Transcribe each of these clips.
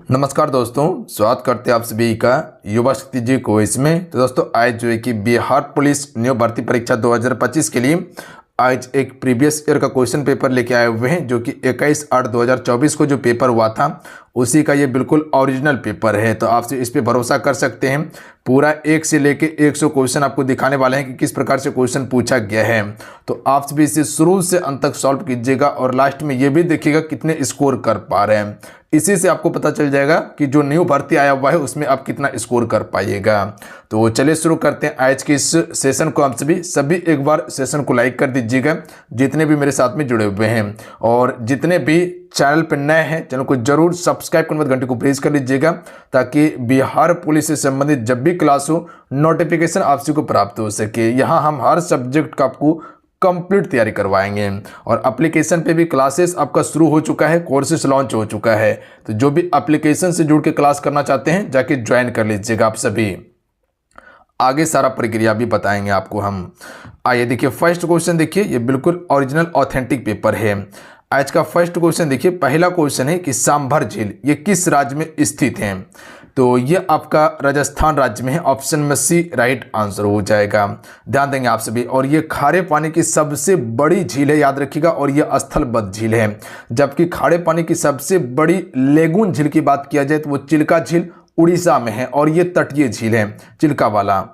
नमस्कार दोस्तों, स्वागत करते हैं आप सभी का युवा शक्ति जी को इसमें। तो दोस्तों आज जो है कि बिहार पुलिस न्यू भर्ती परीक्षा 2025 के लिए आज एक प्रीवियस ईयर का क्वेश्चन पेपर लेके आए हुए हैं, जो कि 21/8/2024 को जो पेपर हुआ था उसी का ये बिल्कुल ओरिजिनल पेपर है। तो आप इस पे भरोसा कर सकते हैं। पूरा 1 से लेके 100 क्वेश्चन आपको दिखाने वाले हैं कि किस प्रकार से क्वेश्चन पूछा गया है। तो आप भी इसे शुरू से अंत तक सॉल्व कीजिएगा और लास्ट में ये भी देखिएगा कितने स्कोर कर पा रहे हैं। इसी से आपको पता चल जाएगा कि जो न्यू भर्ती आया हुआ है उसमें आप कितना स्कोर कर पाइएगा। तो चलिए शुरू करते हैं आज के इस सेशन को। आप सभी एक बार सेशन को लाइक कर दीजिएगा, जितने भी मेरे साथ में जुड़े हुए हैं, और जितने भी चैनल पर नए हैं चैनल को जरूर सब्सक्राइब करने घंटे को प्रेस कर लीजिएगा, ताकि बिहार पुलिस से संबंधित जब भी क्लास हो नोटिफिकेशन आपसी को प्राप्त हो सके। यहाँ हम हर सब्जेक्ट का आपको कंप्लीट तैयारी करवाएंगे और एप्लीकेशन पे भी क्लासेस आपका शुरू हो चुका है, कोर्सेस लॉन्च हो चुका है। तो जो भी एप्लीकेशन से जुड़ के क्लास करना चाहते हैं जाके ज्वाइन कर लीजिएगा। आप सभी आगे सारा प्रक्रिया भी बताएंगे आपको हम। आइए देखिए फर्स्ट क्वेश्चन, देखिए ये बिल्कुल ओरिजिनल ऑथेंटिक पेपर है। आज का फर्स्ट क्वेश्चन देखिए, पहला क्वेश्चन है कि सांभर झील ये किस राज्य में स्थित है। तो ये आपका राजस्थान राज्य में है। ऑप्शन में सी राइट आंसर हो जाएगा। ध्यान देंगे आप सभी। और ये खारे पानी की सबसे बड़ी झील है, याद रखिएगा, और ये स्थलबद्ध झील है। जबकि खारे पानी की सबसे बड़ी लेगून झील की बात किया जाए तो वो चिल्का झील उड़ीसा में है, और ये तटीय झील है चिल्का वाला।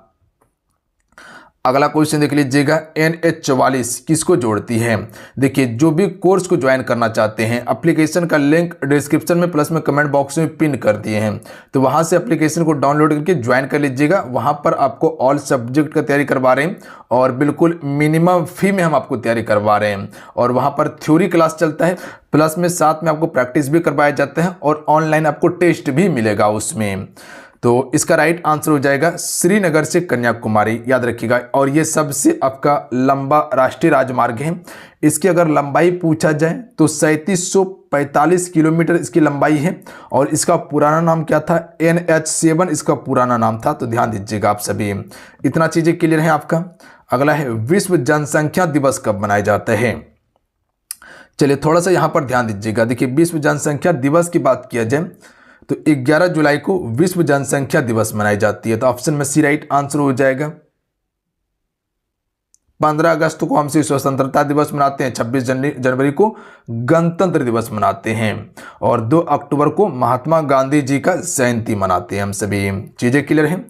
अगला क्वेश्चन देख लीजिएगा, NH44 किसको जोड़ती है। देखिए जो भी कोर्स को ज्वाइन करना चाहते हैं, एप्लीकेशन का लिंक डिस्क्रिप्शन में प्लस में कमेंट बॉक्स में पिन कर दिए हैं, तो वहां से एप्लीकेशन को डाउनलोड करके ज्वाइन कर लीजिएगा। वहां पर आपको ऑल सब्जेक्ट का तैयारी करवा रहे हैं और बिल्कुल मिनिमम फी में हम आपको तैयारी करवा रहे हैं। और वहां पर थ्योरी क्लास चलता है, प्लस में साथ में आपको प्रैक्टिस भी करवाया जाता है, और ऑनलाइन आपको टेस्ट भी मिलेगा उसमें। तो इसका राइट आंसर हो जाएगा श्रीनगर से कन्याकुमारी, याद रखिएगा। और ये सबसे आपका लंबा राष्ट्रीय राजमार्ग है। इसकी अगर लंबाई पूछा जाए तो 3745 किलोमीटर इसकी लंबाई है, और इसका पुराना नाम क्या था, NH7 इसका पुराना नाम था। तो ध्यान दीजिएगा आप सभी, इतना चीजें क्लियर है आपका। अगला है विश्व जनसंख्या दिवस कब मनाया जाता है। चलिए थोड़ा सा यहां पर ध्यान दीजिएगा। देखिए विश्व जनसंख्या दिवस की बात किया जाए तो 11 जुलाई को विश्व जनसंख्या दिवस मनाई जाती है। तो ऑप्शन में सी राइट आंसर हो जाएगा। 15 अगस्त को हम स्वतंत्रता दिवस मनाते हैं, 26 जनवरी को गणतंत्र दिवस मनाते हैं, और 2 अक्टूबर को महात्मा गांधी जी का जयंती मनाते हैं। हम सभी चीजें क्लियर हैं।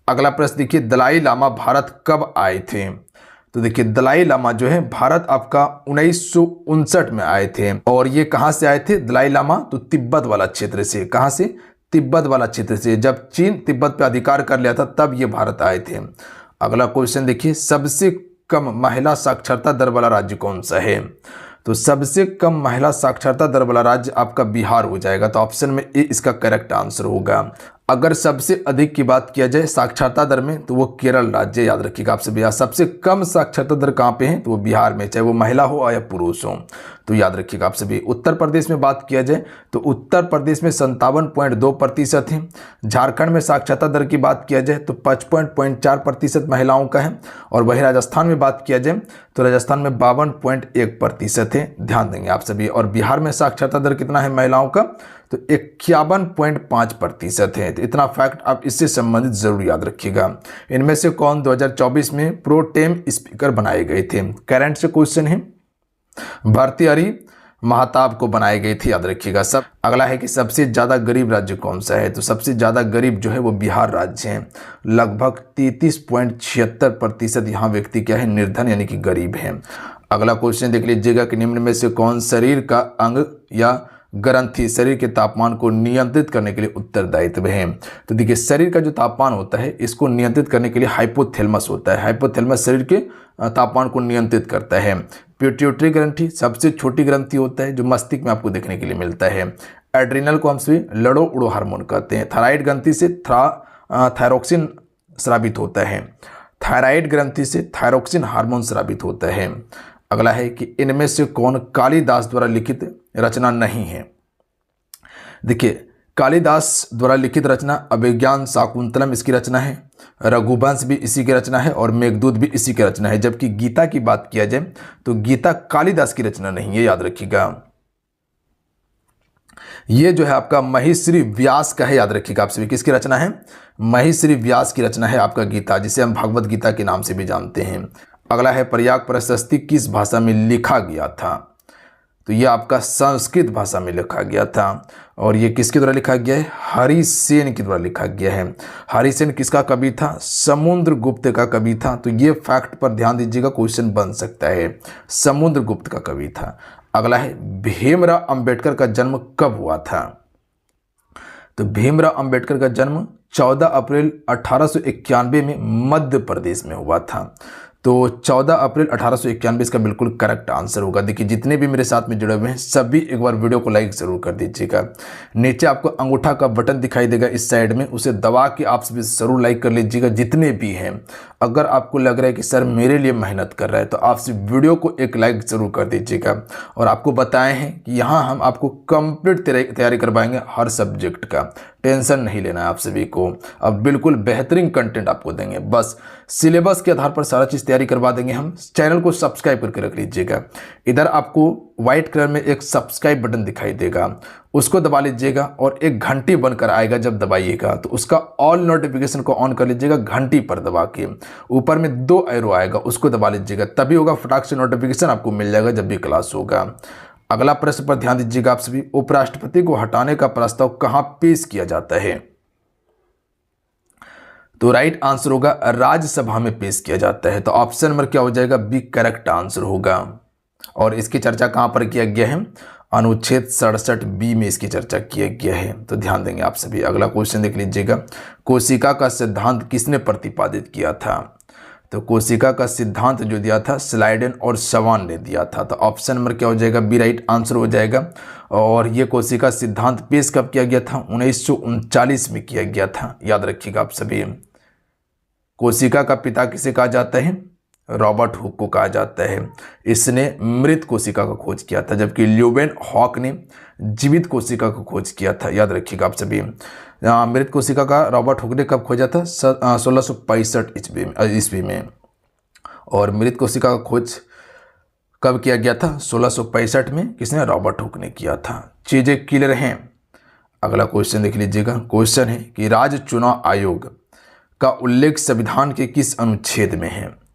अगला प्रश्न देखिए, दलाई लामा भारत कब आए थे। तो देखिए दलाई लामा जो है भारत आपका 1959 में आए थे। और ये कहां से आए थे दलाई लामा, तो तिब्बत वाला क्षेत्र से। कहां से, तिब्बत वाला क्षेत्र से। जब चीन तिब्बत पे अधिकार कर लिया था तब ये भारत आए थे। अगला क्वेश्चन देखिए, सबसे कम महिला साक्षरता दर वाला राज्य कौन सा है। तो सबसे कम महिला साक्षरता दर वाला राज्य आपका बिहार हो जाएगा। तो ऑप्शन में ए इसका करेक्ट आंसर होगा। अगर सबसे अधिक की बात किया जाए साक्षरता दर में तो वो केरल राज्य, याद रखिएगा आप सभी। सबसे कम साक्षरता दर कहाँ पे है, तो वो बिहार में, चाहे वो महिला हो या पुरुष हो। तो याद रखिएगा आप सभी। उत्तर प्रदेश में बात किया जाए तो उत्तर प्रदेश में 57.2% है। झारखंड में साक्षरता दर की बात किया जाए तो 55.4% महिलाओं का है। और वही राजस्थान में बात किया जाए तो राजस्थान में 52.1% है। ध्यान देंगे आप सभी। और बिहार में साक्षरता दर कितना है महिलाओं का, तो 51.5% है। तो इतना फैक्ट आप इससे संबंधित जरूर याद रखिएगा। इनमें से कौन 2024 में प्रोटेम स्पीकर बनाए गए थे। करंट से क्वेश्चन है, भर्तृहरि महताब को बनाए गए थे, याद रखिएगा सब। अगला है कि सबसे ज्यादा गरीब राज्य कौन सा है। तो सबसे ज्यादा गरीब जो है वो बिहार राज्य है। लगभग 33.76% यहाँ व्यक्ति क्या है, निर्धन यानी कि गरीब है। अगला क्वेश्चन देख लीजिएगा कि निम्न में से कौन शरीर का अंग या ग्रंथि शरीर के तापमान को नियंत्रित करने के लिए उत्तरदायित्व है। तो देखिए शरीर का जो तापमान होता है इसको नियंत्रित करने के लिए हाइपोथैलेमस होता है। हाइपोथैलेमस शरीर के तापमान को नियंत्रित करता है। पिट्यूटरी ग्रंथि सबसे छोटी ग्रंथि होता है जो मस्तिष्क में आपको देखने के लिए मिलता है। एड्रिनल को हम सभी लड़ो उड़ो हार्मोन कहते हैं। थायराइड ग्रंथि से थायरोक्सिन स्रावित होता है। थायराइड ग्रंथि से थायरोक्सिन हार्मोन स्रावित होता है। अगला है कि इनमें से कौन कालिदास द्वारा लिखित रचना नहीं है। देखिए कालिदास द्वारा लिखित रचना अभिज्ञान शाकुंतलम इसकी रचना है, रघुवंश भी इसी की रचना है, और मेघदूत भी इसी की रचना है। जबकि गीता की बात किया जाए तो गीता कालिदास की रचना नहीं है, याद रखिएगा। ये जो है आपका महिश्री व्यास का है, याद रखिएगा आप सभी। किसकी रचना है? महिश्री व्यास की रचना है आपका गीता, जिसे हम भगवत गीता के नाम से भी जानते हैं। अगला है प्रयाग प्रशस्ति किस भाषा में लिखा गया था? तो ये आपका संस्कृत भाषा में लिखा गया था। और ये किसके द्वारा लिखा गया है? हरिसेन के द्वारा लिखा गया है। हरिसेन किसका कवि था? समुद्रगुप्त का कवि था। तो ये फैक्ट पर ध्यान दीजिएगा, क्वेश्चन बन सकता है। समुद्रगुप्त का कवि था। अगला है भीमराव अंबेडकर का जन्म कब हुआ था? तो भीमराव अंबेडकर का जन्म 14 अप्रैल 1891 में मध्य प्रदेश में हुआ था। तो 14 अप्रैल 1891 इसका बिल्कुल करेक्ट आंसर होगा। देखिए जितने भी मेरे साथ में जुड़े हुए हैं सभी एक बार वीडियो को लाइक जरूर कर दीजिएगा। नीचे आपको अंगूठा का बटन दिखाई देगा इस साइड में, उसे दबा के आप सभी जरूर लाइक कर लीजिएगा जितने भी हैं। अगर आपको लग रहा है कि सर मेरे लिए मेहनत कर रहा है तो आप सिर्फ वीडियो को एक लाइक जरूर कर दीजिएगा। और आपको बताए हैं कि यहाँ हम आपको कंप्लीट तैयारी करवाएंगे हर सब्जेक्ट का, टेंशन नहीं लेना है आप सभी को। अब बिल्कुल बेहतरीन कंटेंट आपको देंगे, बस सिलेबस के आधार पर सारा चीज़ तैयारी करवा देंगे हम। चैनल को सब्सक्राइब करके रख लीजिएगा। इधर आपको व्हाइट कलर में एक सब्सक्राइब बटन दिखाई देगा, उसको दबा लीजिएगा और एक घंटी बनकर आएगा। जब दबाइएगा तो उसका ऑल नोटिफिकेशन को ऑन कर लीजिएगा घंटी पर दबा के। ऊपर में 2 एरो आएगा, उसको दबा लीजिएगा, तभी होगा फटाक से नोटिफिकेशन आपको मिल जाएगा जब भी क्लास होगा। अगला प्रश्न पर ध्यान दीजिएगा आप सभी। उपराष्ट्रपति को हटाने का प्रस्ताव कहां पेश किया जाता है? तो राइट आंसर होगा राज्यसभा में पेश किया जाता है। तो ऑप्शन नंबर क्या हो जाएगा? बी करेक्ट आंसर होगा। और इसकी चर्चा कहां पर किया गया है? अनुच्छेद 67 बी में इसकी चर्चा किया गया है। तो ध्यान देंगे आप सभी। अगला क्वेश्चन देख लीजिएगा। कोशिका का सिद्धांत किसने प्रतिपादित किया था? तो कोशिका का सिद्धांत जो दिया था स्लाइडेन और शवान ने दिया था। तो ऑप्शन नंबर क्या हो जाएगा? बी राइट आंसर हो जाएगा। और ये कोशिका सिद्धांत पेश कब किया गया था? 1939 में किया गया था, याद रखिएगा आप सभी। कोशिका का पिता किसे कहा जाता है? रॉबर्ट हुक को कहा जाता है। इसने मृत कोशिका का खोज किया था, जबकि ल्यूवेन हॉक ने जीवित कोशिका का खोज किया था, याद रखिएगा आप सभी। मृत कोशिका का रॉबर्ट हुक ने कब खोजा था? 1665 ईस्वी में। और मृत कोशिका का खोज कब किया गया था? 1665 में। किसने? रॉबर्ट हुक ने किया था। चीजें क्लियर हैं? अगला क्वेश्चन देख लीजिएगा। क्वेश्चन है कि राज्य चुनाव आयोग का उल्लेख संविधान के किस अनुच्छेद में है?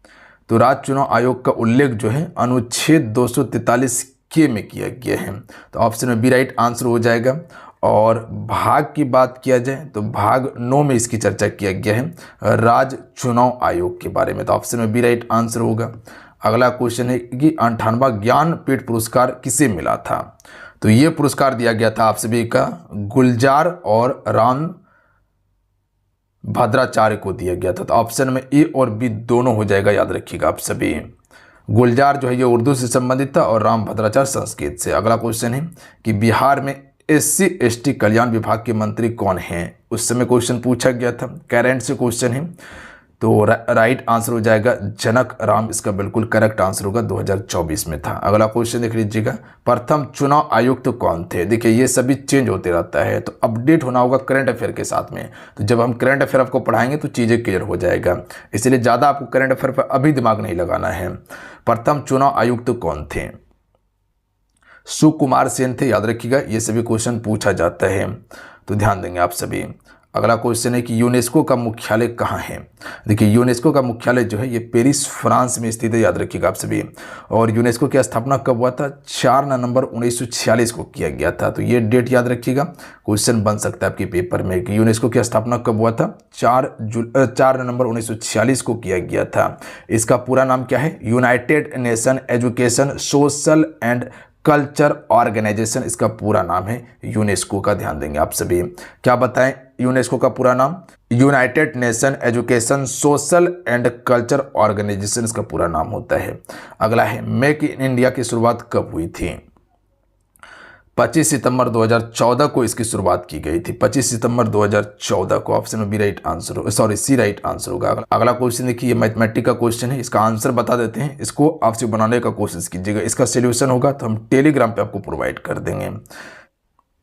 तो राज्य चुनाव आयोग का उल्लेख जो है अनुच्छेद 243 के में किया गया है। तो ऑप्शन में बी राइट आंसर हो जाएगा। और भाग की बात किया जाए तो भाग 9 में इसकी चर्चा किया गया है राज्य चुनाव आयोग के बारे में। तो ऑप्शन में बी राइट आंसर होगा। अगला क्वेश्चन है कि 98वां ज्ञानपीठ पुरस्कार किसे मिला था? तो ये पुरस्कार दिया गया था आप सभी का गुलजार और राम भद्राचार्य को दिया गया था। तो ऑप्शन में ए और बी दोनों हो जाएगा, याद रखिएगा आप सभी। गुलजार जो है ये उर्दू से संबंधित था और राम भद्राचार्य संस्कृत से। अगला क्वेश्चन है कि बिहार में SC ST कल्याण विभाग के मंत्री कौन हैं? उस समय क्वेश्चन पूछा गया था, करंट से क्वेश्चन है। तो राइट आंसर हो जाएगा जनक राम, इसका बिल्कुल करेक्ट आंसर होगा, 2024 में था। अगला क्वेश्चन देख लीजिएगा। प्रथम चुनाव आयुक्त कौन थे? देखिए ये सभी चेंज होते रहता है, तो अपडेट होना होगा करंट अफेयर के साथ में। तो जब हम करंट अफेयर आपको पढ़ाएंगे तो चीज़ें क्लियर हो जाएगा, इसलिए ज़्यादा आपको करंट अफेयर पर अभी दिमाग नहीं लगाना है। प्रथम चुनाव आयुक्त कौन थे? सुकुमार सेन थे, याद रखिएगा, ये सभी क्वेश्चन पूछा जाता है, तो ध्यान देंगे आप सभी। अगला क्वेश्चन है कि यूनेस्को का मुख्यालय कहाँ है? देखिए यूनेस्को का मुख्यालय जो है ये पेरिस फ्रांस में स्थित है, याद रखिएगा आप सभी। और यूनेस्को की स्थापना कब हुआ था? 4 नवंबर 1946 को किया गया था। तो ये डेट याद रखिएगा, क्वेश्चन बन सकता है आपके पेपर में कि यूनेस्को की स्थापना कब हुआ था? 4 नवंबर 1946 को किया गया था। इसका पूरा नाम क्या है? United Nation Education Social and Culture Organization, इसका पूरा नाम है यूनेस्को का। ध्यान देंगे आप सभी। क्या बताएं यूनेस्को का पूरा नाम? United Nation Education Social and Culture Organization, इसका पूरा नाम होता है। अगला है मेक इन इंडिया की शुरुआत कब हुई थी? 25 सितंबर 2014 को इसकी शुरुआत की गई थी। 25 सितंबर 2014 को। ऑप्शन में बी राइट आंसर हो, सॉरी सी राइट आंसर होगा। अगला क्वेश्चन देखिए, ये मैथमेटिक्स का क्वेश्चन है, इसका आंसर बता देते हैं, इसको आपसे बनाने का कोशिश कीजिएगा। इसका सोल्यूशन होगा तो हम टेलीग्राम पे आपको प्रोवाइड कर देंगे।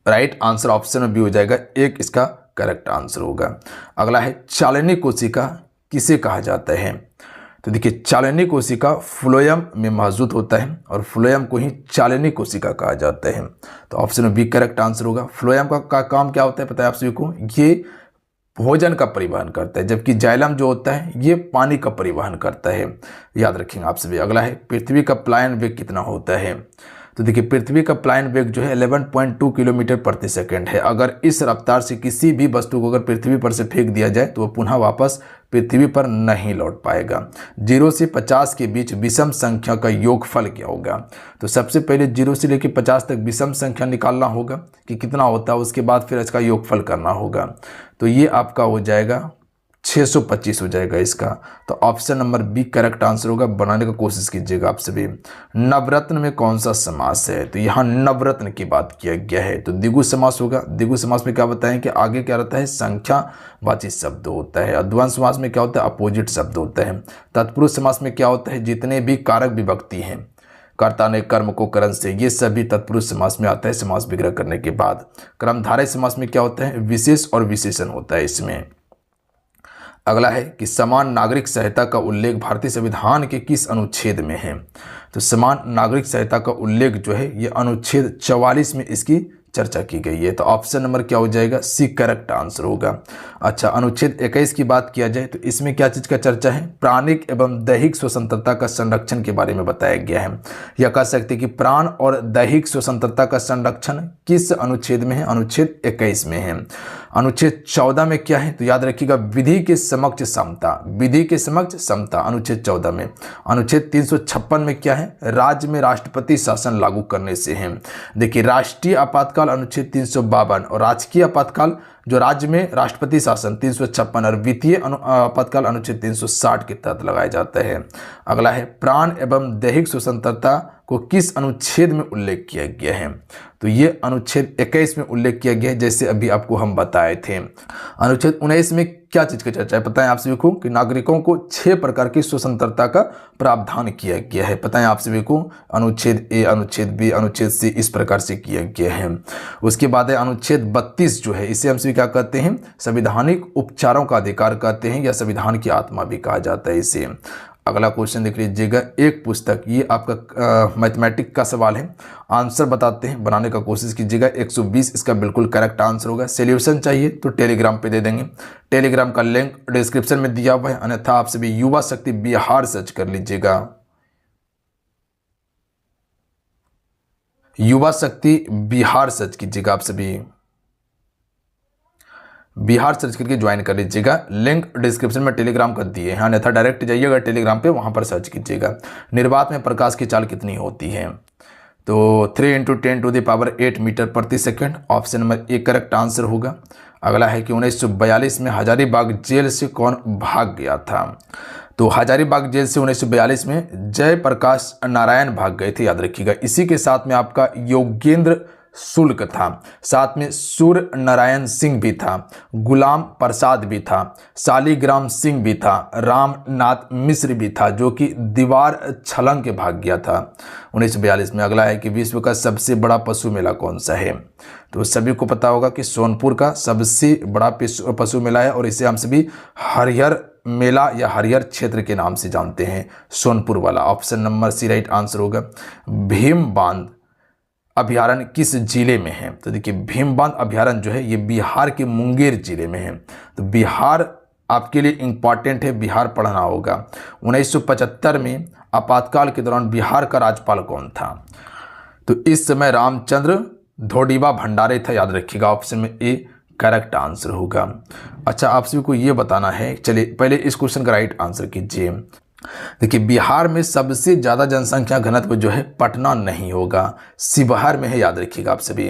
राइट आंसर ऑप्शन में बी हो जाएगा, एक इसका करेक्ट आंसर होगा। अगला है चालनी कोशिका किसे कहा जाता है? तो देखिए चालनी कोशिका फ्लोएम में मौजूद होता है और फ्लोएम को ही चालनी कोशिका कहा जाता है। तो ऑप्शन में बी करेक्ट आंसर होगा। फ्लोएम का काम क्या होता है पता है आप सभी को, ये भोजन का परिवहन करता है, जबकि जाइलम जो होता है ये पानी का परिवहन करता है, याद रखेंगे आप सभी। अगला है पृथ्वी का प्लायन वेग कितना होता है। तो देखिए पृथ्वी का प्लायन वेग जो है 11.2 किलोमीटर प्रति सेकंड है। अगर इस रफ्तार से किसी भी वस्तु को अगर पृथ्वी पर से फेंक दिया जाए तो वह पुनः वापस पृथ्वी पर नहीं लौट पाएगा। 0 से 50 के बीच विषम संख्या का योगफल क्या होगा। तो सबसे पहले 0 से लेकर 50 तक विषम संख्या निकालना होगा कि कितना होता है, उसके बाद फिर इसका योगफल करना होगा। तो ये आपका हो जाएगा 625 हो जाएगा इसका। तो option number B correct answer होगा। बनाने का कोशिश कीजिएगा आप सभी। नवरत्न में कौन सा समास है। तो यहाँ नवरत्न की बात किया गया है, तो द्विगु समास होगा। द्विगु समास में क्या बताएं कि आगे क्या रहता है, संख्यावाची शब्द होता है। द्वंद्व समास में क्या होता है, अपोजिट शब्द होता है। तत्पुरुष समास में क्या होता है, जितने भी कारक विभक्ति हैं, कर्ता ने कर्म को करण से, ये सभी तत्पुरुष समास में आता है समास विग्रह करने के बाद। क्रमधारय समास में क्या होता है, विशेष और विशेषण होता है इसमें। अगला है कि समान नागरिक सहायता का उल्लेख भारतीय संविधान के किस अनुच्छेद में है। तो समान नागरिक सहायता का उल्लेख जो है ये अनुच्छेद 44 में इसकी चर्चा की गई है। तो ऑप्शन नंबर क्या हो जाएगा, सी करेक्ट आंसर होगा। अच्छा, अनुच्छेद 21 की बात किया जाए तो इसमें क्या चीज़ का चर्चा है, प्राणिक एवं दैहिक स्वतंत्रता का संरक्षण के बारे में बताया गया है। या कह सकते हैं कि प्राण और दैहिक स्वतंत्रता का संरक्षण किस अनुच्छेद में है, अनुच्छेद 21 में है। अनुच्छेद 14 में क्या है, तो याद रखिएगा विधि के समक्ष समता, विधि के समक्ष समता अनुच्छेद 14 में। अनुच्छेद 356 में क्या है, राज्य में राष्ट्रपति शासन लागू करने से है। देखिए राष्ट्रीय आपातकाल अनुच्छेद 352 और राजकीय आपातकाल जो राज्य में राष्ट्रपति शासन 356 और वित्तीय आपातकाल अनुच्छेद 360 के तहत लगाया जाता है। अगला है प्राण एवं दैहिक स्वतंत्रता को किस अनुच्छेद में उल्लेख किया गया है। तो ये अनुच्छेद 21 में उल्लेख किया गया है, जैसे अभी आपको हम बताए थे। अनुच्छेद 19 में क्या चीज़ की चर्चा है, पता है आप सभी को कि नागरिकों को 6 प्रकार की स्वतंत्रता का प्रावधान किया गया है। पता है आप सभी को अनुच्छेद ए, अनुच्छेद बी, अनुच्छेद सी इस प्रकार से किया गया है। उसके बाद है अनुच्छेद 32 जो है, इसे हम सभी क्या कहते हैं, संवैधानिक उपचारों का अधिकार कहते हैं या संविधान की आत्मा भी कहा जाता है इसे। अगला क्वेश्चन देख लीजिएगा, एक पुस्तक, ये आपका मैथमेटिक का सवाल है, आंसर बताते हैं, बनाने का कोशिश कीजिएगा। 120 इसका बिल्कुल करेक्ट आंसर होगा। सॉल्यूशन चाहिए तो टेलीग्राम पे दे देंगे, टेलीग्राम का लिंक डिस्क्रिप्शन में दिया हुआ है, अन्यथा आप सभी युवा शक्ति बिहार सर्च कर लीजिएगा। युवा शक्ति बिहार सर्च कीजिएगा, आप सभी बिहार सर्च करके ज्वाइन कर लीजिएगा। लिंक डिस्क्रिप्शन में टेलीग्राम कर दिए हैं, अन्यथा डायरेक्ट जाइएगा टेलीग्राम पे, वहां पर सर्च कीजिएगा। निर्वात में प्रकाश की चाल कितनी होती है। तो 3 × 10⁸ मीटर प्रति second. Option number A correct answer होगा। अगला है कि 1942 में हजारीबाग जेल से कौन भाग गया था। तो हजारीबाग जेल से 1942 में जयप्रकाश नारायण भाग गए थे, याद रखिएगा। इसी के साथ में आपका योगेंद्र शुल्क था, साथ में सूर्य नारायण सिंह भी था, गुलाम प्रसाद भी था, शालिग्राम सिंह भी था, रामनाथ मिश्र भी था, जो कि दीवार छलंग के भाग गया था 1942 में। अगला है कि विश्व का सबसे बड़ा पशु मेला कौन सा है। तो सभी को पता होगा कि सोनपुर का सबसे बड़ा पशु मेला है और इसे हम सभी हरिहर मेला या हरिहर क्षेत्र के नाम से जानते हैं, सोनपुर वाला। Option number C right answer होगा। भीम बांध अभ्यारण्य किस जिले में है। तो देखिए भीम बांध अभ्यारण्य जो है ये बिहार के मुंगेर जिले में है। तो बिहार आपके लिए इंपॉर्टेंट है, बिहार पढ़ना होगा। 1975 में आपातकाल के दौरान बिहार का राज्यपाल कौन था। तो इस समय रामचंद्र धोडीबा भंडारे था, याद रखिएगा। ऑप्शन में ए करेक्ट आंसर होगा। अच्छा, आप सभी को ये बताना है, चलिए पहले इस क्वेश्चन का राइट आंसर कीजिए। देखिए बिहार में सबसे ज़्यादा जनसंख्या घनत्व जो है पटना नहीं होगा, शिवहर में है, याद रखिएगा आप सभी।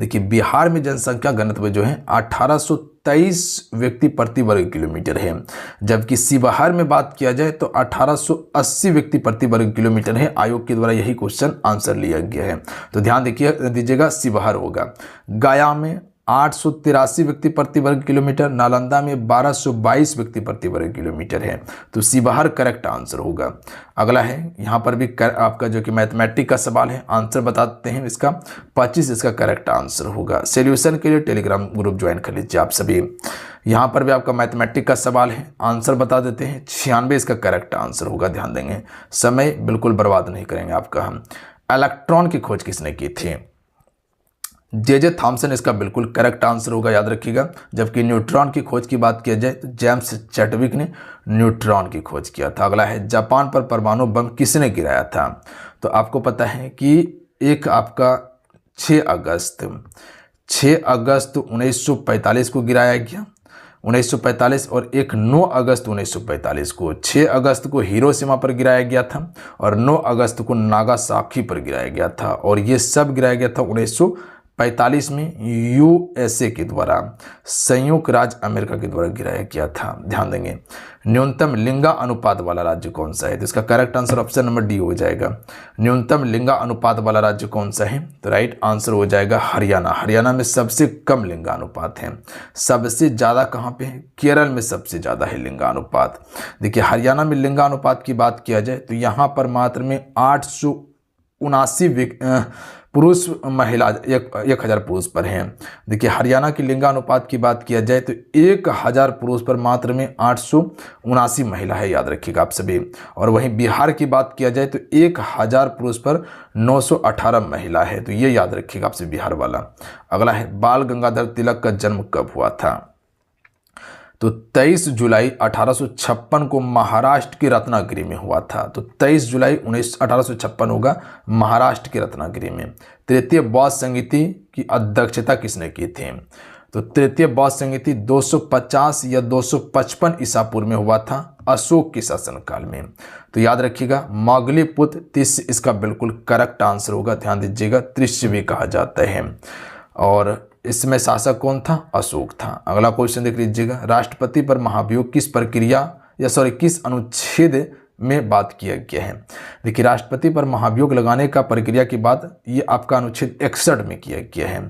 देखिए बिहार में जनसंख्या घनत्व जो है 1823 व्यक्ति प्रति वर्ग किलोमीटर है, जबकि शिवहर में बात किया जाए तो 1880 व्यक्ति प्रति वर्ग किलोमीटर है। आयोग के द्वारा यही क्वेश्चन आंसर लिया गया है, तो ध्यान दीजिएगा शिवहर होगा। गया में 883 व्यक्ति प्रति वर्ग किलोमीटर, नालंदा में 1222 व्यक्ति प्रति वर्ग किलोमीटर है। तो शिवहर करेक्ट आंसर होगा। अगला है यहाँ पर भी आपका जो कि मैथमेटिक का सवाल है, आंसर बताते हैं इसका 25 इसका करेक्ट आंसर होगा। सोल्यूशन के लिए टेलीग्राम ग्रुप ज्वाइन कर लीजिए आप सभी। यहाँ पर भी आपका मैथमेटिक का सवाल है, आंसर बता देते हैं 96 इसका करेक्ट आंसर होगा। ध्यान देंगे, समय बिल्कुल बर्बाद नहीं करेंगे आपका हम। इलेक्ट्रॉन की खोज किसने की थी? जे थॉमसन इसका बिल्कुल करेक्ट आंसर होगा, याद रखिएगा। जबकि न्यूट्रॉन की खोज की बात किया जाए तो जेम्स चैडविक ने न्यूट्रॉन की खोज किया था। अगला है जापान पर परमाणु बम किसने गिराया था? तो आपको पता है कि एक आपका 6 अगस्त 1945 को गिराया गया, 1945, और एक 9 अगस्त 1945 को। 6 अगस्त को हिरोशिमा पर गिराया गया था और 9 अगस्त को नागासाकी पर गिराया गया था। और ये सब गिराया गया था 1945 में यूएसए के द्वारा, संयुक्त राज्य अमेरिका के द्वारा गिराया गया था। ध्यान देंगे। न्यूनतम लिंगा अनुपात वाला राज्य कौन सा है? तो इसका correct answer option number D हो जाएगा। न्यूनतम लिंगा अनुपात वाला राज्य कौन सा है? तो राइट आंसर हो जाएगा हरियाणा। हरियाणा में सबसे कम लिंगानुपात है। सबसे ज़्यादा कहाँ पे है? केरल में सबसे ज़्यादा है लिंगानुपात। देखिए, हरियाणा में लिंगानुपात की बात किया जाए तो यहाँ पर मात्र में 879 पुरुष महिला 1000 पुरुष पर हैं। देखिए, हरियाणा की लिंगानुपात की बात किया जाए तो 1000 पुरुष पर मात्र में 879 महिला है, याद रखिएगा आप सभी। और वहीं बिहार की बात किया जाए तो 1000 पुरुष पर 918 महिला है। तो ये याद रखिएगा आपसे बिहार वाला। अगला है बाल गंगाधर तिलक का जन्म कब हुआ था? तो 23 जुलाई 1856 को महाराष्ट्र की रत्नागिरी में हुआ था। तो 23 जुलाई 1856 होगा महाराष्ट्र की रत्नागिरी में। तृतीय बौद्ध संगीति की अध्यक्षता किसने की थी? तो तृतीय बौद्ध संगीति 250 या 255 ईसा पूर्व में हुआ था, अशोक के शासनकाल में। तो याद रखिएगा, मोगलीपुत्र तिस्य इसका बिल्कुल करेक्ट आंसर होगा। ध्यान दीजिएगा, त्रिश्य भी कहा जाता है। और इसमें शासक कौन था? अशोक था। अगला क्वेश्चन देख लीजिएगा, राष्ट्रपति पर महाभियोग किस किस अनुच्छेद में बात किया गया है? देखिए, राष्ट्रपति पर महाभियोग लगाने का प्रक्रिया की बात ये आपका अनुच्छेद 61 में किया गया है।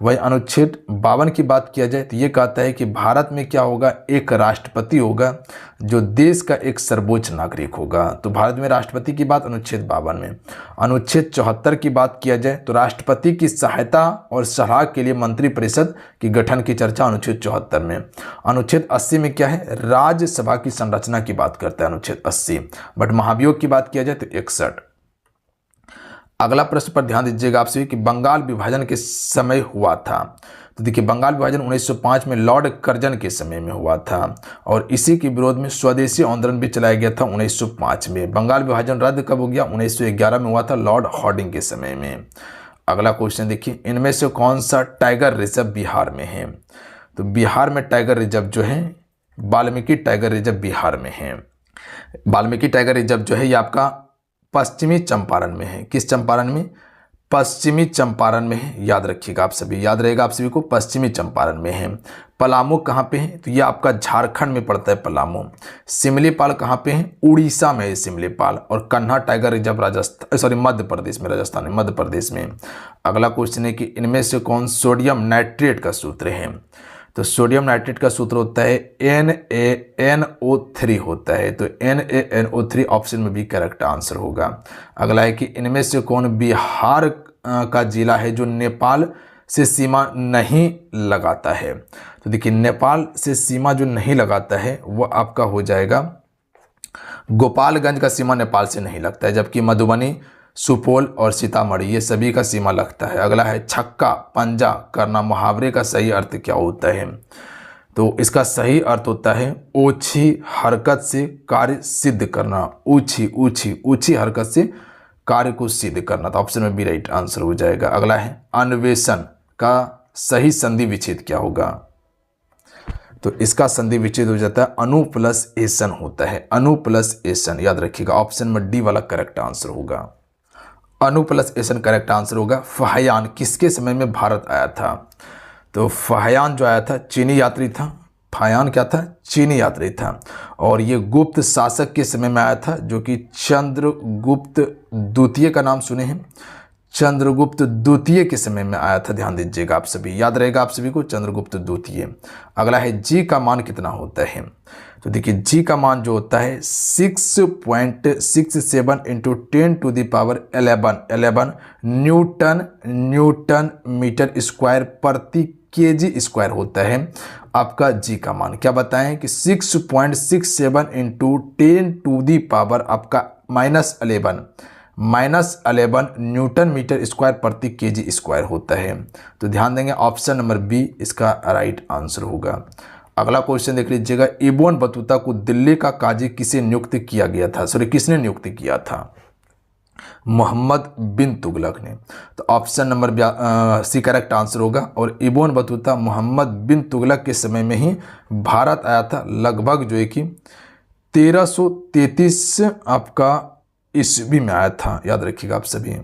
वही अनुच्छेद 52 की बात किया जाए तो ये कहता है कि भारत में क्या होगा? एक राष्ट्रपति होगा जो देश का एक सर्वोच्च नागरिक होगा। तो भारत में राष्ट्रपति की बात अनुच्छेद 52 में। अनुच्छेद 74 की बात किया जाए तो राष्ट्रपति की सहायता और सलाह के लिए मंत्रिपरिषद के गठन की चर्चा अनुच्छेद 74 में। अनुच्छेद 80 में क्या है? राज्यसभा की संरचना की बात करता है अनुच्छेद 80। बट महाभियोग की बात किया जाए तो 61। अगला प्रश्न पर ध्यान दीजिएगा आप सभी कि बंगाल विभाजन के समय हुआ था। तो देखिए, बंगाल विभाजन 1905 में लॉर्ड कर्जन के समय में हुआ था और इसी के विरोध में स्वदेशी आंदोलन भी चलाया गया था 1905 में। बंगाल विभाजन रद्द कब हो गया? 1911 में हुआ था, लॉर्ड हार्डिंग के समय में। अगला क्वेश्चन देखिए, इनमें से कौन सा टाइगर रिजर्व बिहार में है? तो बिहार में टाइगर रिजर्व जो है वाल्मीकि टाइगर रिजर्व बिहार में है। वाल्मीकि टाइगर रिजर्व जो है ये आपका पश्चिमी चंपारण में है। किस चंपारण में? पश्चिमी चंपारण में है, याद रखिएगा आप सभी। याद रहेगा आप सभी को, पश्चिमी चंपारण में है। पलामू कहाँ पे है? तो ये आपका झारखंड में पड़ता है पलामू। सिमलीपाल कहाँ पे है? उड़ीसा में है सिमलीपाल। और कन्हा टाइगर रिजर्व मध्य प्रदेश में, राजस्थान में, मध्य प्रदेश में। अगला क्वेश्चन है कि इनमें से कौन सोडियम नाइट्रेट का सूत्र है? तो सोडियम नाइट्रेट का सूत्र होता है NaNO3 होता है। तो NaNO3 ऑप्शन में भी करेक्ट आंसर होगा। अगला है कि इनमें से कौन बिहार का जिला है जो नेपाल से सीमा नहीं लगाता है? तो देखिए, नेपाल से सीमा जो नहीं लगाता है वो आपका हो जाएगा गोपालगंज का सीमा नेपाल से नहीं लगता है, जबकि मधुबनी, सुपौल और सीतामढ़ी ये सभी का सीमा लगता है। अगला है छक्का पंजा करना मुहावरे का सही अर्थ क्या होता है? तो इसका सही अर्थ होता है ऊंची हरकत से कार्य सिद्ध करना। ऊंची हरकत से कार्य को सिद्ध करना। तो ऑप्शन में भी राइट आंसर हो जाएगा। अगला है अन्वेषण का सही संधि विच्छेद क्या होगा? तो इसका संधि विच्छेद हो जाता है अनु प्लस एसन होता है। अनु प्लस एसन, याद रखिएगा ऑप्शन में डी वाला करेक्ट आंसर होगा। अनु प्लस एसन करेक्ट आंसर होगा। फाहियान किसके समय में भारत आया था? तो फाहियान जो आया था चीनी यात्री था। फाहियान क्या था? चीनी यात्री था। और ये गुप्त शासक के समय में आया था जो कि चंद्रगुप्त द्वितीय का नाम सुने हैं। चंद्रगुप्त द्वितीय के समय में आया था, ध्यान दीजिएगा आप सभी, याद रहेगा आप सभी को चंद्रगुप्त द्वितीय। अगला है जी का मान कितना होता है, तो देखिए जी का मान जो होता है 6.67 इंटू 10⁻11 न्यूटन मीटर स्क्वायर प्रति केजी स्क्वायर होता है आपका जी का मान। क्या बताएं कि 6.67 इंटू 10⁻ आपका -11 न्यूटन मीटर स्क्वायर प्रति केजी स्क्वायर होता है। तो ध्यान देंगे ऑप्शन नंबर बी इसका राइट आंसर होगा। अगला क्वेश्चन देख लीजिएगा, इब्न बतूता को दिल्ली का काजी किसे नियुक्त किया गया था, सॉरी किसने नियुक्त किया था? मोहम्मद बिन तुगलक ने। तो option number C correct answer होगा। और इब्न बतूता मोहम्मद बिन तुगलक के समय में ही भारत आया था, लगभग जो है कि 1333 आपका ईस्वी में आया था, याद रखिएगा आप सभी।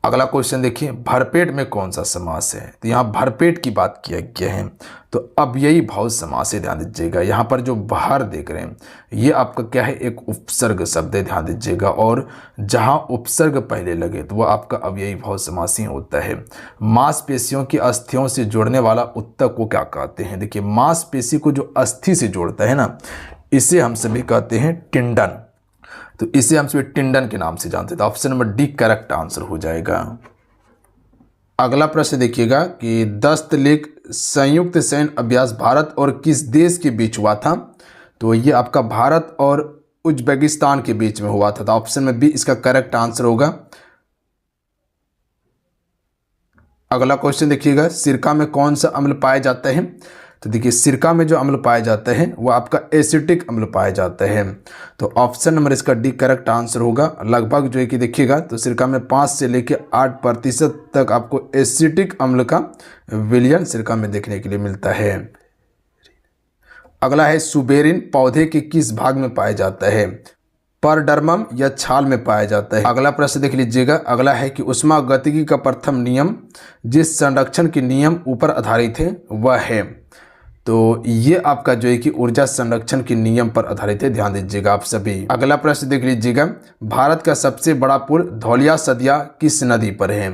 अगला क्वेश्चन देखिए, भरपेट में कौन सा समास है? तो यहाँ भरपेट की बात किया गया है, तो अब यही भाव समास है, ध्यान दीजिएगा। यहाँ पर जो भर देख रहे हैं ये आपका क्या है, एक उपसर्ग शब्द है, ध्यान दीजिएगा। और जहाँ उपसर्ग पहले लगे तो वह आपका अब यही भाव समास ही होता है। मांसपेशियों की अस्थियों से जोड़ने वाला उत्तक को क्या कहते हैं? देखिए मांसपेशी को जो अस्थि से जोड़ता है ना, इसे हम सभी कहते हैं टिंडन। तो इसे हम सभी टिंडन के नाम से जानते हैं। तो option number D correct answer हो जाएगा। अगला प्रश्न देखिएगा कि दस्तलेख संयुक्त सैन्य अभ्यास भारत और किस देश के बीच हुआ था? तो ये आपका भारत और उज्बेकिस्तान के बीच में हुआ था। तो ऑप्शन में बी इसका करेक्ट आंसर होगा। अगला क्वेश्चन देखिएगा, सिरका में कौन सा अम्ल पाया जाता है? तो देखिए सिरका में जो अम्ल पाया जाता है वो आपका एसिटिक अम्ल पाया जाता है। तो ऑप्शन नंबर इसका डी करेक्ट आंसर होगा। लगभग जो है कि देखिएगा तो सिरका में 5 से लेकर 8% तक आपको एसिटिक अम्ल का विलयन सिरका में देखने के लिए मिलता है। अगला है सुबेरिन पौधे के किस भाग में पाया जाता है? परडर्मम या छाल में पाया जाता है। अगला प्रश्न देख लीजिएगा। अगला है कि ऊष्मागतिकी का प्रथम नियम जिस संरक्षण के नियम ऊपर आधारित है वह है। तो ये आपका जो है कि ऊर्जा संरक्षण के नियम पर आधारित है, ध्यान दीजिएगा आप सभी। अगला प्रश्न देख लीजिएगा, भारत का सबसे बड़ा पुल धौलिया सदिया किस नदी पर है?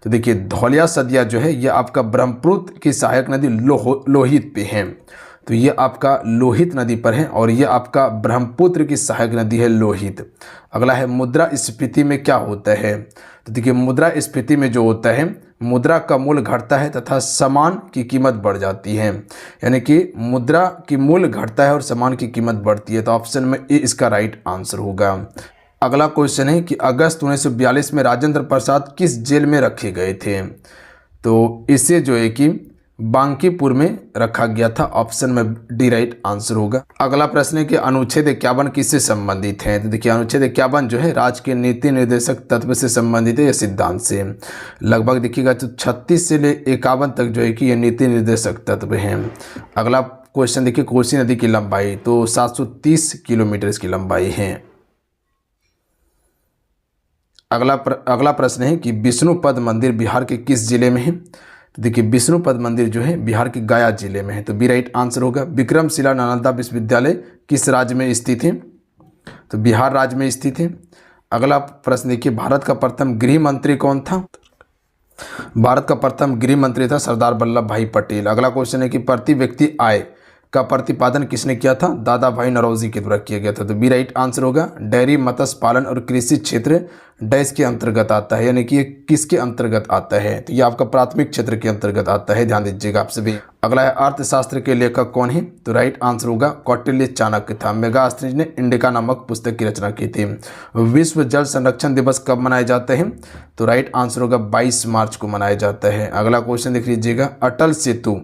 तो देखिए धौलिया सदिया जो है ये आपका ब्रह्मपुत्र की सहायक नदी लोहित पे है। तो ये आपका लोहित नदी पर है और ये आपका ब्रह्मपुत्र की सहायक नदी है लोहित। अगला है मुद्रास्फीति में क्या होता है? तो देखिए मुद्रास्फीति में जो होता है मुद्रा का मूल्य घटता है तथा सामान की कीमत बढ़ जाती है, यानी कि मुद्रा की मूल्य घटता है और सामान की कीमत बढ़ती है। तो ऑप्शन में ए इसका राइट आंसर होगा। अगला क्वेश्चन है कि अगस्त 1942 में राजेंद्र प्रसाद किस जेल में रखे गए थे? तो इसे जो है कि बांकीपुर में रखा गया था। ऑप्शन में डी राइट आंसर होगा। अगला प्रश्न है कि अनुच्छेद 51 किससे संबंधित है? तो देखिए अनुच्छेद 51 जो है राज्य के नीति निर्देशक तत्व से संबंधित है या सिद्धांत से। लगभग देखिएगा तो 36 से ले 51 तक जो है कि ये नीति निर्देशक तत्व हैं। अगला क्वेश्चन देखिए, कोसी नदी की लंबाई तो 730 किलोमीटर इसकी लंबाई है। अगला प्रश्न है कि विष्णुपद मंदिर बिहार के किस जिले में है? तो देखिए विष्णुपद मंदिर जो है बिहार के गया जिले में है। तो बी राइट आंसर होगा। विक्रमशिला नालंदा विश्वविद्यालय किस राज्य में स्थित है? तो बिहार राज्य में स्थित है। अगला प्रश्न देखिए, भारत का प्रथम गृह मंत्री कौन था? भारत का प्रथम गृह मंत्री था सरदार वल्लभ भाई पटेल। अगला क्वेश्चन है कि प्रति व्यक्ति आय का प्रतिपादन किसने किया था? दादा भाई नौरोजी के द्वारा किया गया था। तो बी राइट आंसर होगा। डेयरी, मत्स्य पालन और कृषि क्षेत्र डैश के अंतर्गत आता है, यानी कि ये किसके अंतर्गत आता है? तो ये आपका प्राथमिक क्षेत्र के अंतर्गत आता है, ध्यान दीजिएगा आप सभी। अगला है अर्थशास्त्र के लेखक कौन है? तो राइट आंसर होगा कौटिल्य चाणक्य था। मेगास्थनीज ने इंडिका नामक पुस्तक की रचना की थी। विश्व जल संरक्षण दिवस कब मनाया जाता है? तो राइट आंसर होगा 22 मार्च को मनाया जाता है। अगला क्वेश्चन देख लीजिएगा, अटल सेतु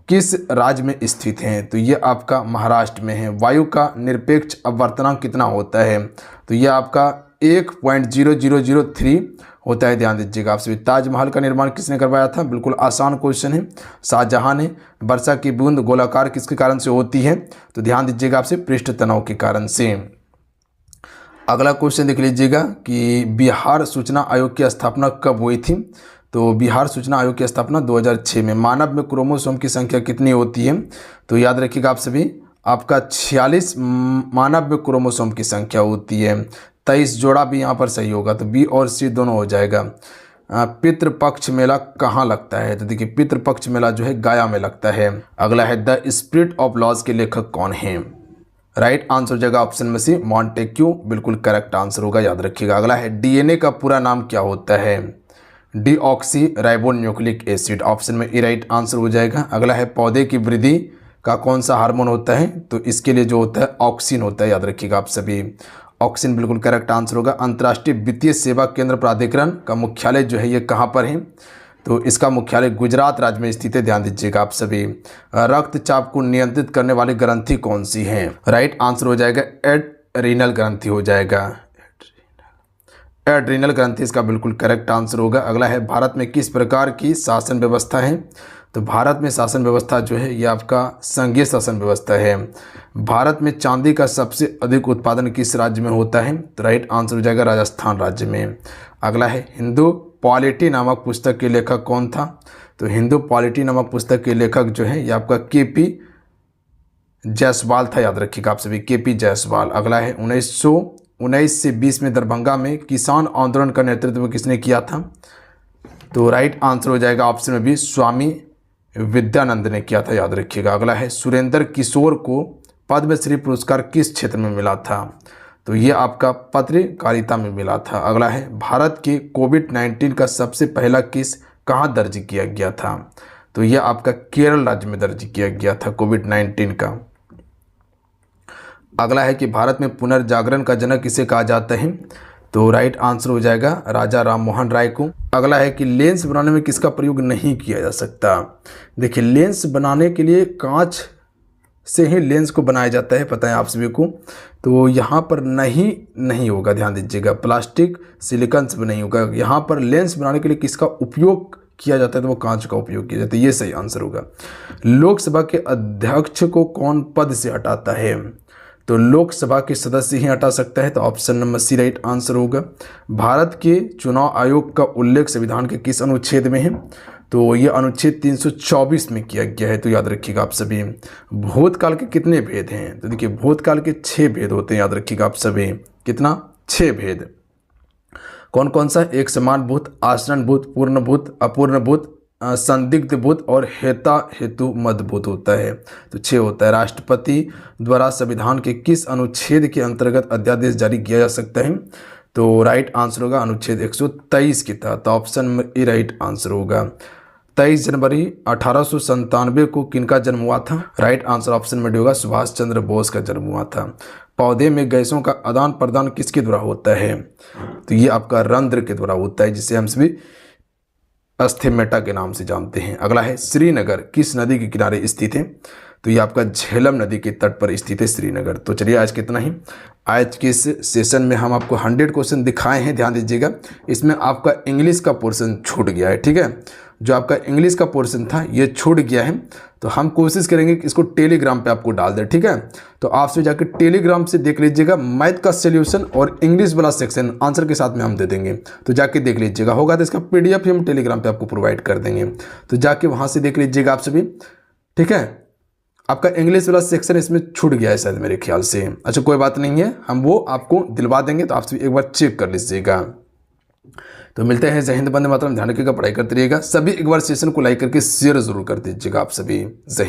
किस राज्य में स्थित हैं? तो ये आपका महाराष्ट्र में है। वायु का निरपेक्ष अपवर्तनांक कितना होता है? तो ये आपका 1.0003 होता है, ध्यान दीजिएगा आप सभी। ताजमहल का निर्माण किसने करवाया था? बिल्कुल आसान क्वेश्चन है, शाहजहां ने। वर्षा की बूंद गोलाकार किसके कारण से होती है? तो ध्यान दीजिएगा आपसे पृष्ठ तनाव के कारण से। अगला क्वेश्चन देख लीजिएगा कि बिहार सूचना आयोग की स्थापना कब हुई थी? तो बिहार सूचना आयोग की स्थापना 2006 में। मानव में क्रोमोसोम की संख्या कितनी होती है? तो याद रखिएगा आप सभी आपका 46 मानव में क्रोमोसोम की संख्या होती है। 23 जोड़ा भी यहाँ पर सही होगा, तो बी और सी दोनों हो जाएगा। पितृपक्ष मेला कहाँ लगता है? तो देखिए पितृपक्ष मेला जो है गया में लगता है। अगला है द स्पिरिट ऑफ लॉज के लेखक कौन हैं? राइट आंसर हो जाएगा ऑप्शन में सी मॉन्टेक्यू, बिल्कुल करेक्ट आंसर होगा, याद रखिएगा। अगला है डीएनए का पूरा नाम क्या होता है? Deoxy ribo nucleic acid, option में ए राइट आंसर हो जाएगा। अगला है पौधे की वृद्धि का कौन सा हार्मोन होता है? तो इसके लिए जो होता है ऑक्सिन होता है, याद रखिएगा आप सभी। ऑक्सिन बिल्कुल करेक्ट आंसर होगा। अंतर्राष्ट्रीय वित्तीय सेवा केंद्र प्राधिकरण का मुख्यालय जो है ये कहाँ पर है? तो इसका मुख्यालय गुजरात राज्य में स्थित है, ध्यान दीजिएगा आप सभी। रक्तचाप को नियंत्रित करने वाली ग्रंथि कौन सी है? राइट आंसर हो जाएगा एड्रीनल ग्रंथि हो जाएगा। एड्रीनल ग्रंथि इसका बिल्कुल करेक्ट आंसर होगा। अगला है भारत में किस प्रकार की शासन व्यवस्था है? तो भारत में शासन व्यवस्था जो है ये आपका संघीय शासन व्यवस्था है। भारत में चांदी का सबसे अधिक उत्पादन किस राज्य में होता है? तो राइट आंसर हो जाएगा राजस्थान राज्य में। अगला है हिंदू पॉलिटी नामक पुस्तक के लेखक कौन था? तो हिंदू पॉलिटी नामक पुस्तक के लेखक जो है ये आपका केपी जायसवाल था, याद रखिएगा आप सभी, केपी जायसवाल। अगला है 1919 से 20 में दरभंगा में किसान आंदोलन का नेतृत्व किसने किया था? तो राइट आंसर हो जाएगा ऑप्शन में भी स्वामी विद्यानंद ने किया था, याद रखिएगा। अगला है सुरेंद्र किशोर को पद्मश्री पुरस्कार किस क्षेत्र में मिला था? तो ये आपका पत्रकारिता में मिला था। अगला है भारत के कोविड-19 का सबसे पहला केस कहाँ दर्ज किया गया था? तो ये आपका केरल राज्य में दर्ज किया गया था कोविड-19 का। अगला है कि भारत में पुनर्जागरण का जनक किसे कहा जाता है? तो राइट आंसर हो जाएगा राजा राम मोहन राय को। अगला है कि लेंस बनाने में किसका प्रयोग नहीं किया जा सकता? देखिए लेंस बनाने के लिए कांच से ही लेंस को बनाया जाता है, पता है आप सभी को। तो यहाँ पर नहीं होगा, ध्यान दीजिएगा। प्लास्टिक सिलिकॉन से नहीं होगा। यहाँ पर लेंस बनाने के लिए किसका उपयोग किया जाता है? तो वो कांच का उपयोग किया जाता है, ये सही आंसर होगा। लोकसभा के अध्यक्ष को कौन पद से हटाता है? तो लोकसभा के सदस्य ही हटा सकता है, तो option number C right answer होगा। भारत के चुनाव आयोग का उल्लेख संविधान के किस अनुच्छेद में है? तो ये अनुच्छेद 324 में किया गया है, तो याद रखिएगा आप सभी। भूतकाल के कितने भेद हैं? तो देखिए भूतकाल के 6 भेद होते हैं, याद रखिएगा आप सभी। कितना? 6 भेद। कौन कौन सा? एक समान भूत, आचरण भूत, पूर्ण भूत, अपूर्ण भूत, संदिग्ध भूत और हेता हेतु मद भूत होता है। तो 6 होता है। राष्ट्रपति द्वारा संविधान के किस अनुच्छेद के अंतर्गत अध्यादेश जारी किया जा सकता है? तो राइट आंसर होगा अनुच्छेद 123 के तहत, ऑप्शन में ए राइट आंसर होगा। 23 जनवरी 1897 को किनका जन्म हुआ था? राइट आंसर ऑप्शन में डी होगा सुभाष चंद्र बोस का जन्म हुआ था। पौधे में गैसों का आदान प्रदान किसके द्वारा होता है? तो ये आपका रंध्र के द्वारा होता है, जिसे हम सभी अस्थेमेटा के नाम से जानते हैं। अगला है श्रीनगर किस नदी के किनारे स्थित है? तो ये आपका झेलम नदी के तट पर स्थित है श्रीनगर। तो चलिए आज कितना ही। आज के इस सेशन में हम आपको 100 क्वेश्चन दिखाए हैं, ध्यान दीजिएगा। इसमें आपका इंग्लिश का पोर्शन छूट गया है, ठीक है। जो आपका इंग्लिश का पोर्शन था ये छूट गया है, तो हम कोशिश करेंगे कि इसको टेलीग्राम पे आपको डाल दें, ठीक है। तो आपसे जाकर टेलीग्राम से देख लीजिएगा, मैथ का सोल्यूशन और इंग्लिश वाला सेक्शन आंसर के साथ में हम दे देंगे, तो जाके देख लीजिएगा। होगा तो इसका PDF ही हम टेलीग्राम पे आपको प्रोवाइड कर देंगे, तो जाके वहाँ से देख लीजिएगा आप सभी, ठीक है। आपका इंग्लिश वाला सेक्शन इसमें छूट गया है शायद मेरे ख्याल से। अच्छा कोई बात नहीं है, हम वो आपको दिलवा देंगे, तो आप सभी एक बार चेक कर लीजिएगा। तो मिलते हैं। जय हिंद, वंदे मातरम। ध्यान रखिएगा, पढ़ाई करते रहिएगा। सभी एक बार सेशन को लाइक करके शेयर जरूर कर दीजिएगा आप सभी। जय हिंद।